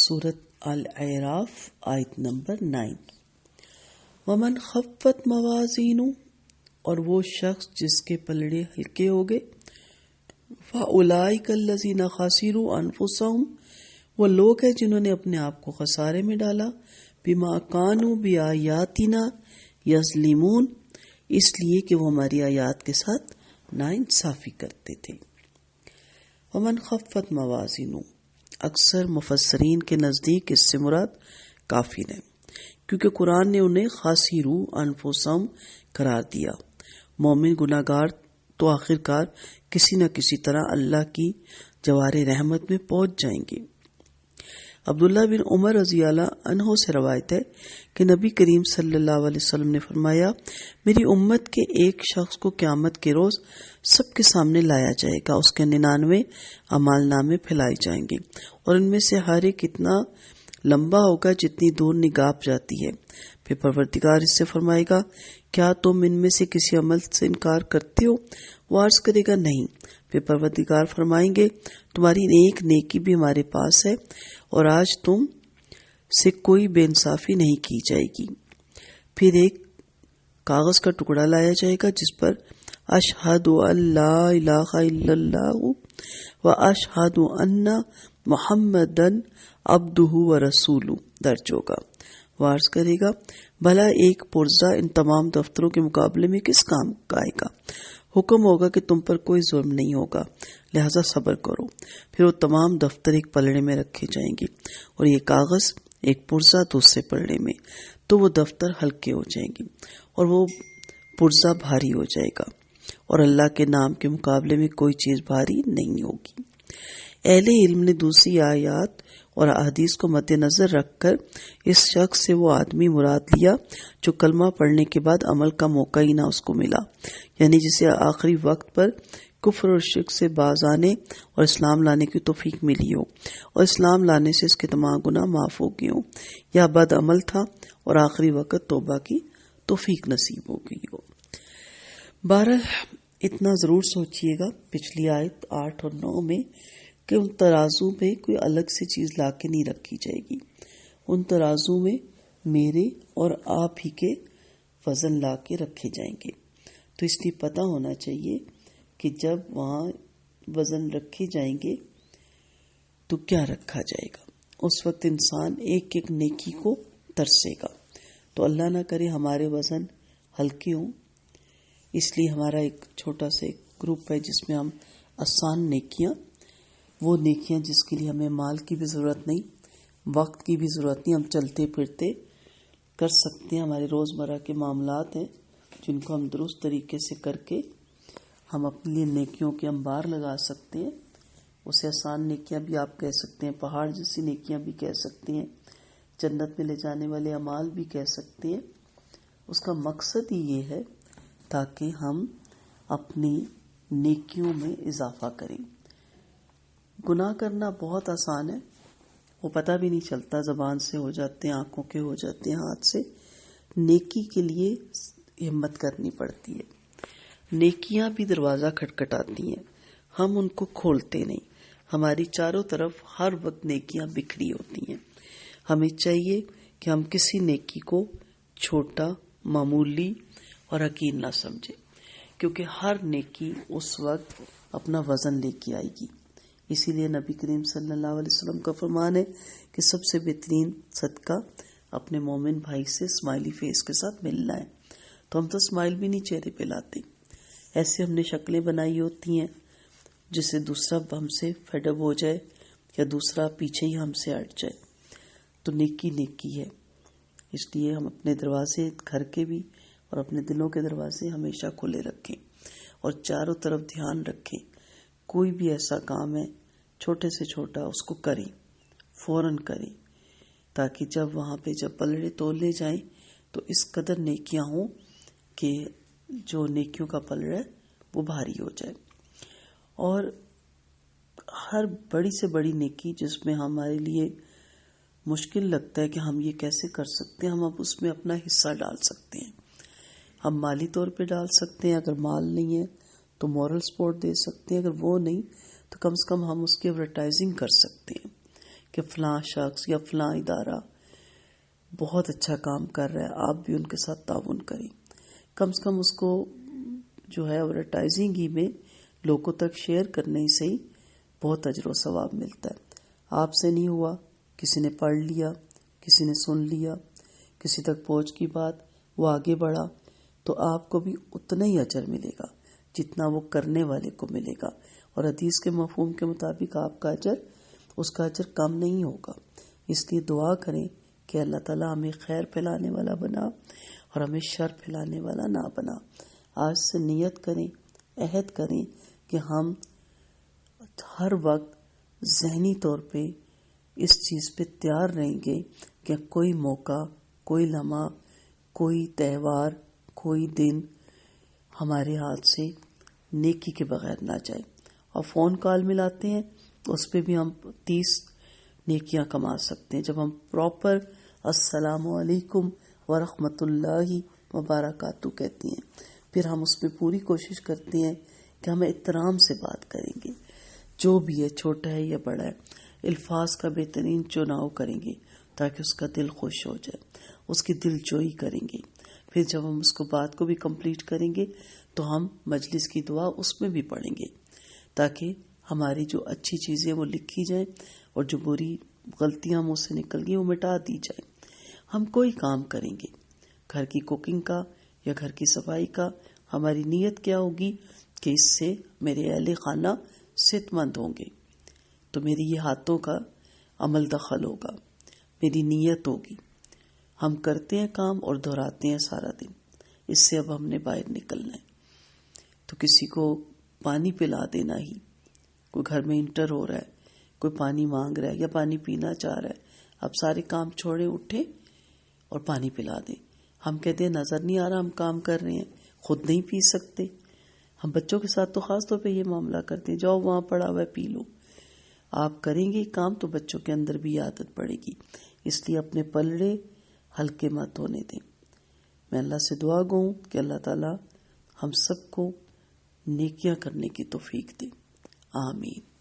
سورت الاعراف آیت نمبر 9۔ ومن خفت موازین، اور وہ شخص جس کے پلڑے ہلکے ہو گئے، فاولئک الذین خسروا انفسہم، وہ لوگ ہیں جنہوں نے اپنے آپ کو خسارے میں ڈالا، بما کانوا بآیاتنا یظلمون، اس لیے کہ وہ ہماری آیات کے ساتھ ناانصافی کرتے تھے۔ ومن خفت موازین، اکثر مفسرین کے نزدیک اس سے مراد کافر ہے، کیونکہ قرآن نے انہیں خاسروا انفسہم قرار دیا۔ مومن گناہ گار تو آخرکار کسی نہ کسی طرح اللہ کی جوار رحمت میں پہنچ جائیں گے۔ عبداللہ بن عمر رضی اللہ عنہ سے روایت ہے کہ نبی کریم صلی اللہ علیہ وسلم نے فرمایا، میری امت کے ایک شخص کو قیامت کے روز سب کے سامنے لایا جائے گا، اس کے 99 اعمال نامے پھیلائے جائیں گے، اور ان میں سے ہر ایک اتنا لمبا ہوگا جتنی دور نگاہ جاتی ہے۔ پھر پروردگار اس سے فرمائے گا، کیا تم ان میں سے کسی عمل سے انکار کرتے ہو؟ وہ عرض کرے گا، نہیں۔ پھر پروردگار فرمائیں گے، تمہاری ایک نیکی بھی ہمارے پاس ہے، اور آج تم سے کوئی بے انصافی نہیں کی جائے گی۔ پھر ایک کاغذ کا ٹکڑا لایا جائے گا جس پر اشہد ان لا الہ الا اللہ و اشہد ان محمدن عبدہ و رسولہ درج ہوگا۔ وہ عرض کرے گا، بھلا ایک پرزہ ان تمام دفتروں کے مقابلے میں کس کام کا آئے گا؟ حکم ہوگا کہ تم پر کوئی ظلم نہیں ہوگا، لہذا صبر کرو۔ پھر وہ تمام دفتر ایک پلڑے میں رکھے جائیں گے، اور یہ کاغذ ایک پرزہ دوسرے پلڑے میں، تو وہ دفتر ہلکے ہو جائیں گے اور وہ پرزہ بھاری ہو جائے گا، اور اللہ کے نام کے مقابلے میں کوئی چیز بھاری نہیں ہوگی۔ اہل علم نے دوسری آیات اور احادیث کو مد نظر رکھ کر اس شخص سے وہ آدمی مراد لیا جو کلمہ پڑھنے کے بعد عمل کا موقع ہی نہ اس کو ملا، یعنی جسے آخری وقت پر کفر اور شرک سے باز آنے اور اسلام لانے کی توفیق ملی ہو، اور اسلام لانے سے اس کے تمام گناہ معاف ہو گئے ہوں، یا بد عمل تھا اور آخری وقت توبہ کی توفیق نصیب ہو گئی ہو۔ بہرحال اتنا ضرور سوچئے گا پچھلی آیت 8 اور 9 میں کہ ان ترازو میں کوئی الگ سے چیز لا کے نہیں رکھی جائے گی، ان ترازو میں میرے اور آپ ہی کے وزن لا کے رکھے جائیں گے۔ تو اس لیے پتہ ہونا چاہیے کہ جب وہاں وزن رکھے جائیں گے تو کیا رکھا جائے گا۔ اس وقت انسان ایک ایک نیکی کو ترسے گا، تو اللہ نہ کرے ہمارے وزن ہلکے ہوں۔ اس لیے ہمارا ایک چھوٹا سا گروپ ہے جس میں ہم آسان نیکیاں، وہ نیکیاں جس کے لیے ہمیں مال کی بھی ضرورت نہیں، وقت کی بھی ضرورت نہیں، ہم چلتے پھرتے کر سکتے ہیں، ہمارے روزمرہ کے معاملات ہیں جن کو ہم درست طریقے سے کر کے ہم اپنے لیے نیکیوں کے انبار لگا سکتے ہیں۔ اسے آسان نیکیاں بھی آپ کہہ سکتے ہیں، پہاڑ جیسی نیکیاں بھی کہہ سکتے ہیں، جنت میں لے جانے والے اعمال بھی کہہ سکتے ہیں۔ اس کا مقصد ہی یہ ہے تاکہ ہم اپنی نیکیوں میں اضافہ کریں۔ گناہ کرنا بہت آسان ہے، وہ پتہ بھی نہیں چلتا، زبان سے ہو جاتے ہیں، آنکھوں کے ہو جاتے ہیں، ہاتھ سے۔ نیکی کے لیے ہمت کرنی پڑتی ہے۔ نیکیاں بھی دروازہ کھٹکھٹاتی ہیں، ہم ان کو کھولتے نہیں۔ ہماری چاروں طرف ہر وقت نیکیاں بکھری ہوتی ہیں۔ ہمیں چاہیے کہ ہم کسی نیکی کو چھوٹا، معمولی اور حقیر نہ سمجھیں، کیونکہ ہر نیکی اس وقت اپنا وزن لے کے آئے گی۔ اسی لیے نبی کریم صلی اللہ علیہ وسلم کا فرمان ہے کہ سب سے بہترین صدقہ اپنے مومن بھائی سے اسمائلی فیس کے ساتھ ملنا ہے۔ تو ہم تو اسمائل بھی نہیں چہرے پہ لاتے، ایسے ہم نے شکلیں بنائی ہوتی ہیں جس سے دوسرا ہم سے فیڈ اپ ہو جائے یا دوسرا پیچھے ہی ہم سے ہٹ جائے۔ تو نیکی نیکی ہے، اس لیے ہم اپنے دروازے گھر کے بھی اور اپنے دلوں کے دروازے ہمیشہ کھلے رکھیں، اور چاروں طرف دھیان رکھیں۔ کوئی بھی ایسا کام ہے چھوٹے سے چھوٹا اس کو کریں، فوراً کریں، تاکہ جب وہاں پہ جب پلڑے تولے جائیں تو اس قدر نیکیاں ہوں کہ جو نیکیوں کا پلڑا ہے وہ بھاری ہو جائے۔ اور ہر بڑی سے بڑی نیکی جس میں ہمارے لیے مشکل لگتا ہے کہ ہم یہ کیسے کر سکتے ہیں، ہم اب اس میں اپنا حصہ ڈال سکتے ہیں۔ ہم مالی طور پہ ڈال سکتے ہیں، اگر مال نہیں ہے تو مورل سپورٹ دے سکتے ہیں، اگر وہ نہیں تو کم سے کم ہم اس کی ایڈورٹائزنگ کر سکتے ہیں کہ فلاں شخص یا فلاں ادارہ بہت اچھا کام کر رہا ہے، آپ بھی ان کے ساتھ تعاون کریں. کم سے کم اس کو جو ہے ایڈورٹائزنگ ہی میں لوگوں تک شیئر کرنے سے ہی بہت اجر و ثواب ملتا ہے. آپ سے نہیں ہوا، کسی نے پڑھ لیا، کسی نے سن لیا، کسی تک پہنچ کی بات، وہ آگے بڑھا، تو آپ کو بھی اتنا ہی اجر ملے گا جتنا وہ کرنے والے کو ملے گا. اور حدیث کے مفہوم کے مطابق آپ کا اجر اس کا اجر کم نہیں ہوگا. اس لیے دعا کریں کہ اللہ تعالیٰ ہمیں خیر پھیلانے والا بنا اور ہمیں شر پھیلانے والا نہ بنا. آج سے نیت کریں، عہد کریں کہ ہم ہر وقت ذہنی طور پہ اس چیز پہ تیار رہیں گے کہ کوئی موقع، کوئی لمحہ، کوئی تہوار، کوئی دن ہمارے ہاتھ سے نیکی کے بغیر نہ جائے. اور فون کال ملاتے ہیں اس پہ بھی ہم 30 نیکیاں کما سکتے ہیں جب ہم پراپر السلام علیکم ورحمۃ اللہ وبرکاتہ کہتے ہیں. پھر ہم اس پہ پوری کوشش کرتے ہیں کہ ہم احترام سے بات کریں گے، جو بھی ہے، چھوٹا ہے یا بڑا ہے، الفاظ کا بہترین چناؤ کریں گے تاکہ اس کا دل خوش ہو جائے، اس کی دل جوئی کریں گے. پھر جب ہم اس کو بات کو بھی کمپلیٹ کریں گے تو ہم مجلس کی دعا اس میں بھی پڑھیں گے تاکہ ہماری جو اچھی چیزیں وہ لکھی جائیں اور جو بری غلطیاں منہ سے نکل گئی وہ مٹا دی جائیں. ہم کوئی کام کریں گے، گھر کی کوکنگ کا یا گھر کی صفائی کا، ہماری نیت کیا ہوگی کہ اس سے میرے اہل خانہ صحت مند ہوں گے، تو میری یہ ہاتھوں کا عمل دخل ہوگا، میری نیت ہوگی. ہم کرتے ہیں کام اور دہراتے ہیں سارا دن. اس سے اب ہم نے باہر نکلنا ہے. تو کسی کو پانی پلا دینا ہی، کوئی گھر میں انٹر ہو رہا ہے، کوئی پانی مانگ رہا ہے یا پانی پینا چاہ رہا ہے، اب سارے کام چھوڑیں، اٹھیں اور پانی پلا دیں. ہم کہتے ہیں نظر نہیں آ رہا ہم کام کر رہے ہیں، خود نہیں پی سکتے. ہم بچوں کے ساتھ تو خاص طور پہ یہ معاملہ کرتے ہیں، جاؤ وہاں پڑا ہوا ہے پی لو. آپ کریں گے کام تو بچوں کے اندر بھی عادت پڑے گی. اس لیے اپنے پلڑے ہلکے مت ہونے دیں. میں اللہ سے دعا گو ہوں کہ اللہ تعالیٰ ہم سب کو نیکیاں کرنے کی توفیق دے. آمین.